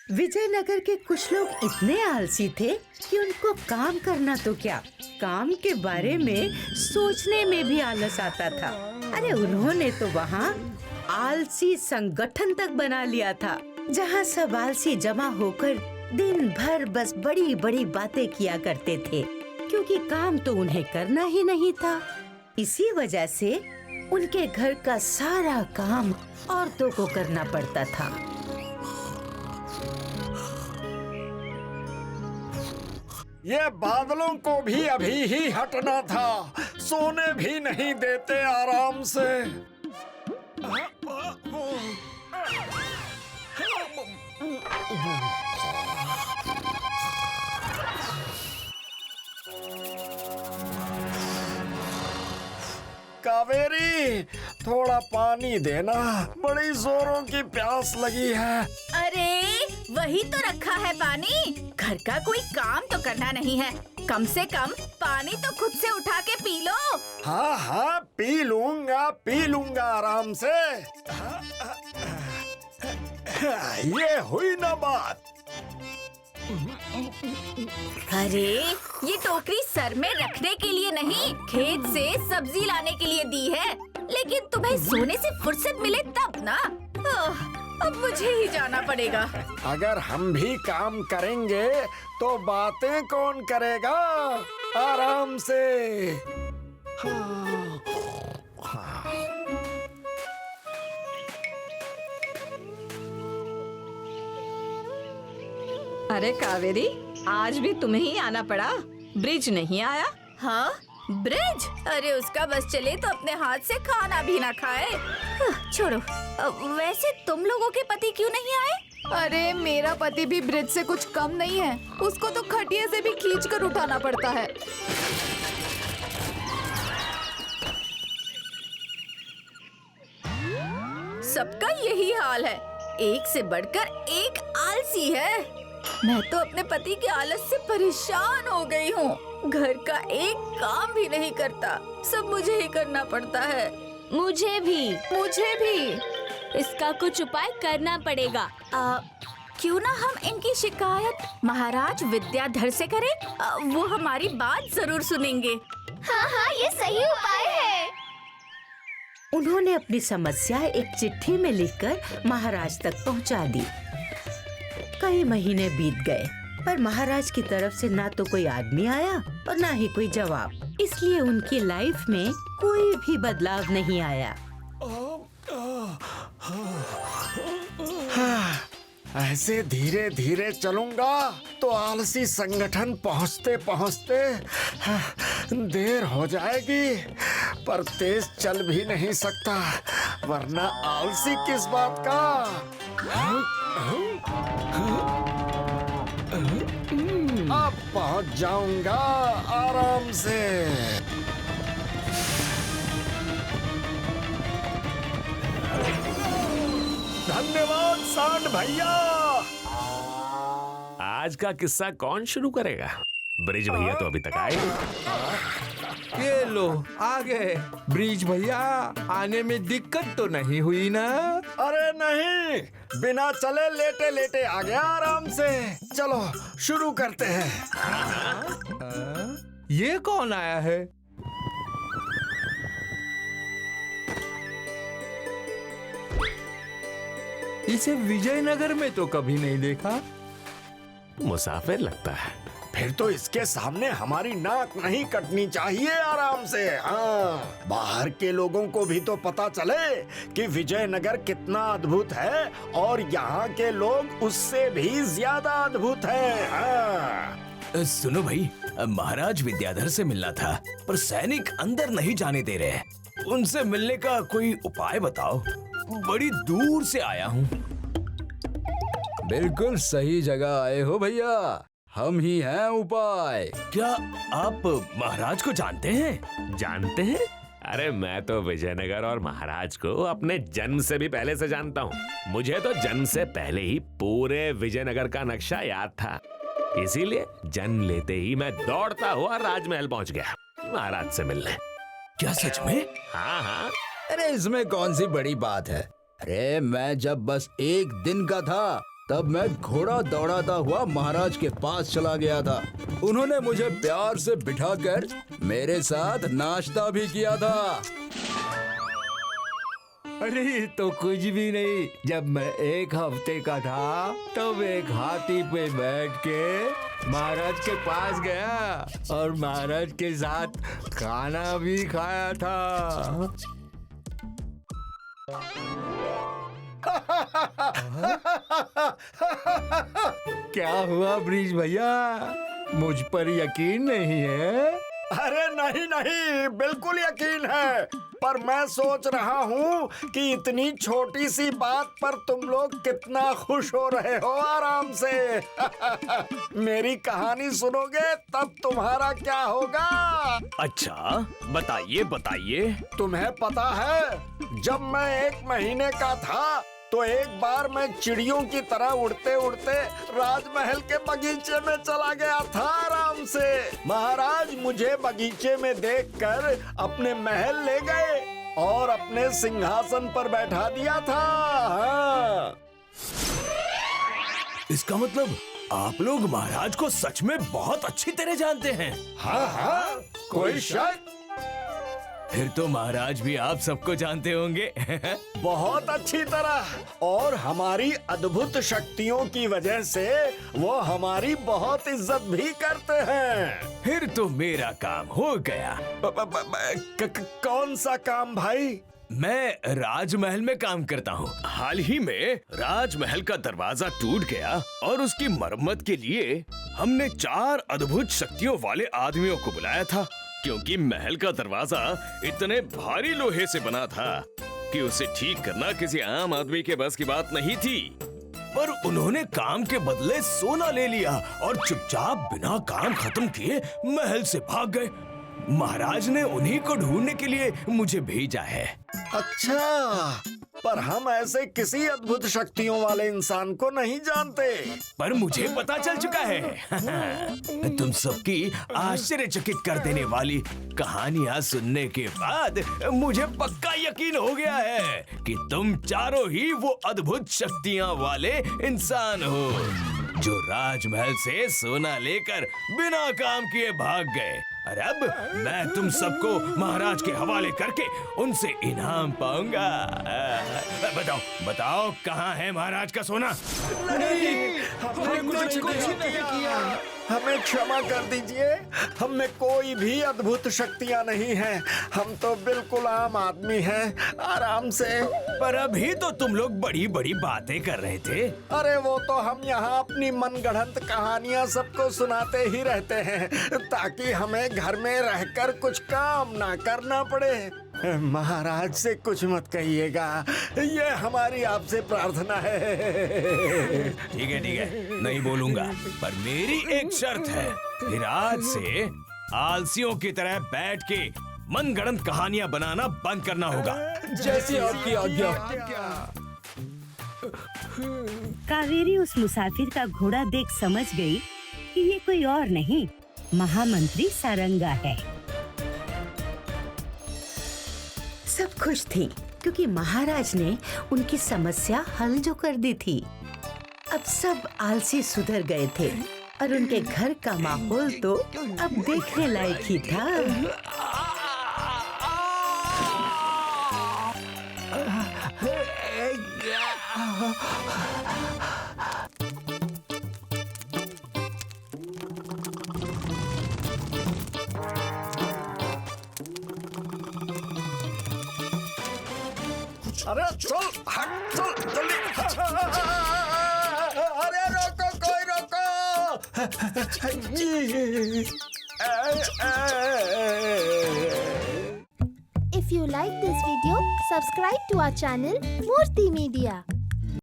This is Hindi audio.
विजयनगर के कुछ लोग इतने आलसी थे कि उनको काम करना तो क्या, काम के बारे में सोचने में भी आलस आता था। अरे उन्होंने तो वहाँ आलसी संगठन तक बना लिया था, जहाँ सब आलसी जमा होकर दिन भर बस बड़ी बड़ी बातें किया करते थे, क्योंकि काम तो उन्हें करना ही नहीं था। इसी वजह से उनके घर का सारा काम औरतों को करना पड़ता था। ये बादलों को भी अभी ही हटना था, सोने भी नहीं देते आराम से। कावेरी, थोड़ा पानी देना, बड़ी जोरों की प्यास लगी है। अरे वही तो रखा है पानी, घर का कोई काम तो करना नहीं है, कम से कम पानी तो खुद से उठा के पी लो। हाँ हाँ, पी लूंगा आराम से। ये हुई ना बात। अरे ये टोकरी सर में रखने के लिए नहीं, खेत से सब्जी लाने के लिए दी है, लेकिन तुम्हें सोने से फुर्सत मिले तब ना। अब मुझे ही जाना पड़ेगा। अगर हम भी काम करेंगे तो बातें कौन करेगा? आराम से। अरे कावेरी, आज भी तुम्हें ही आना पड़ा, ब्रिज नहीं आया? हाँ ब्रिज, अरे उसका बस चले तो अपने हाथ से खाना भी ना खाए। छोड़ो, वैसे तुम लोगों के पति क्यों नहीं आए? अरे मेरा पति भी ब्रिज से कुछ कम नहीं है, उसको तो खटिया से भी खींच कर उठाना पड़ता है। सबका यही हाल है, एक से बढ़कर एक आलसी है। मैं तो अपने पति के आलस से परेशान हो गई हूँ। घर का एक काम भी नहीं करता, सब मुझे ही करना पड़ता है। मुझे भी इसका कुछ उपाय करना पड़ेगा। क्यों ना हम इनकी शिकायत महाराज विद्याधर से करें, वो हमारी बात जरूर सुनेंगे। हाँ, ये सही उपाय है। उन्होंने अपनी समस्या एक चिट्ठी में लिखकर महाराज तक पहुंचा दी। कई महीने बीत गए, पर महाराज की तरफ से ना तो कोई आदमी आया और ना ही कोई जवाब, इसलिए उनकी लाइफ में कोई भी बदलाव नहीं आया। ऐसे धीरे धीरे चलूंगा तो आलसी संगठन पहुंचते पहुंचते देर हो जाएगी, पर तेज चल भी नहीं सकता, वरना आलसी किस बात का। अब पहुंच जाऊंगा आराम से। धन्यवाद सांड भैया। आज का किस्सा कौन शुरू करेगा? ब्रिज भैया तो अभी तक आए नहीं। ये लो आ गए। ब्रिज भैया, आने में दिक्कत तो नहीं हुई ना? अरे नहीं, बिना चले लेटे लेटे आ गया आराम से। चलो शुरू करते हैं। ये कौन आया है? इसे विजयनगर में तो कभी नहीं देखा। मुसाफिर लगता है। फिर तो इसके सामने हमारी नाक नहीं कटनी चाहिए आराम से। हाँ, बाहर के लोगों को भी तो पता चले कि विजयनगर कितना अद्भुत है और यहाँ के लोग उससे भी ज्यादा अद्भुत हैं। हाँ। सुनो भाई, महाराज विद्याधर से मिलना था, पर सैनिक अंदर नहीं जाने दे रहे। उनसे मिलने का कोई उपाय बताओ, बड़ी दूर से आया हूँ। बिल्कुल सही जगह आए हो भैया, हम ही हैं उपाय। क्या आप महाराज को जानते हैं? जानते हैं? अरे मैं तो विजयनगर और महाराज को अपने जन्म से भी पहले से जानता हूँ। मुझे तो जन्म से पहले ही पूरे विजयनगर का नक्शा याद था, इसीलिए जन्म लेते ही मैं दौड़ता हुआ राजमहल पहुँच गया महाराज से मिलने। क्या सच में? हाँ हाँ। अरे इसमें कौन सी बड़ी बात है। अरे मैं जब बस एक दिन का था तब मैं घोड़ा दौड़ाता हुआ महाराज के पास चला गया था। उन्होंने मुझे प्यार से बिठाकर मेरे साथ नाश्ता भी किया था। अरे तो कुछ भी नहीं। जब मैं 1 हफ्ते का था तब एक हाथी पे बैठ के महाराज के पास गया और महाराज के साथ खाना भी खाया था। क्या हुआ ब्रिज भैया, मुझ पर यकीन नहीं है? अरे नहीं नहीं, बिल्कुल यकीन है, पर मैं सोच रहा हूँ कि इतनी छोटी सी बात पर तुम लोग कितना खुश हो रहे हो आराम से। मेरी कहानी सुनोगे तब तुम्हारा क्या होगा? अच्छा बताइए बताइए। तुम्हें पता है, जब मैं 1 महीने का था तो एक बार मैं चिड़ियों की तरह उड़ते उड़ते राजमहल के बगीचे में चला गया था आराम से। महाराज मुझे बगीचे में देखकर अपने महल ले गए और अपने सिंहासन पर बैठा दिया था। हाँ। इसका मतलब आप लोग महाराज को सच में बहुत अच्छी तरह जानते हैं। हाँ हाँ, कोई शक? फिर तो महाराज भी आप सबको जानते होंगे। बहुत अच्छी तरह, और हमारी अद्भुत शक्तियों की वजह से वो हमारी बहुत इज्जत भी करते हैं। फिर तो मेरा काम हो गया। कौन सा काम भाई? मैं राजमहल में काम करता हूँ। हाल ही में राजमहल का दरवाजा टूट गया और उसकी मरम्मत के लिए हमने 4 अद्भुत शक्तियों वाले आदमियों को बुलाया था, क्योंकि महल का दरवाजा इतने भारी लोहे से बना था कि उसे ठीक करना किसी आम आदमी के बस की बात नहीं थी। पर उन्होंने काम के बदले सोना ले लिया और चुपचाप बिना काम खत्म किए महल से भाग गए। महाराज ने उन्हीं को ढूंढने के लिए मुझे भेजा है। अच्छा, पर हम ऐसे किसी अद्भुत शक्तियों वाले इंसान को नहीं जानते। पर मुझे पता चल चुका है। तुम सबकी आश्चर्यचकित कर देने वाली कहानियां सुनने के बाद मुझे पक्का यकीन हो गया है कि तुम चारों ही वो अद्भुत शक्तियां वाले इंसान हो जो राजमहल से सोना लेकर बिना काम किए भाग गए। और अब मैं तुम सबको महाराज के हवाले करके उनसे इनाम पाऊंगा। बताओ बताओ, कहाँ है महाराज का सोना? नहीं, हमने कुछ नहीं किया। हमें क्षमा कर दीजिए, हम में कोई भी अद्भुत शक्तियाँ नहीं हैं। हम तो बिल्कुल आम आदमी हैं, आराम से। पर अभी तो तुम लोग बड़ी बड़ी बातें कर रहे थे। अरे वो तो हम यहाँ अपनी मनगढ़ंत कहानियाँ सबको सुनाते ही रहते हैं, ताकि हमें घर में रहकर कुछ काम ना करना पड़े। महाराज से कुछ मत कहिएगा, ये हमारी आपसे प्रार्थना है। ठीक है, नहीं बोलूंगा, पर मेरी एक शर्त है। फिर आज से आलसियों की तरह बैठ के मनगढ़ंत कहानियां बनाना बंद करना होगा। जैसी आपकी आज्ञा। कावेरी उस मुसाफिर का घोड़ा देख समझ गई कि ये कोई और नहीं, महामंत्री सारंगा है। सब खुश थी क्योंकि महाराज ने उनकी समस्या हल जो कर दी थी। अब सब आलसी सुधर गए थे और उनके घर का माहौल तो अब देखने लायक ही था। अरे चल, हट, चल जल्दी। अरे रोको, कोई रोको। If you like this video, subscribe to our channel Murthy Media.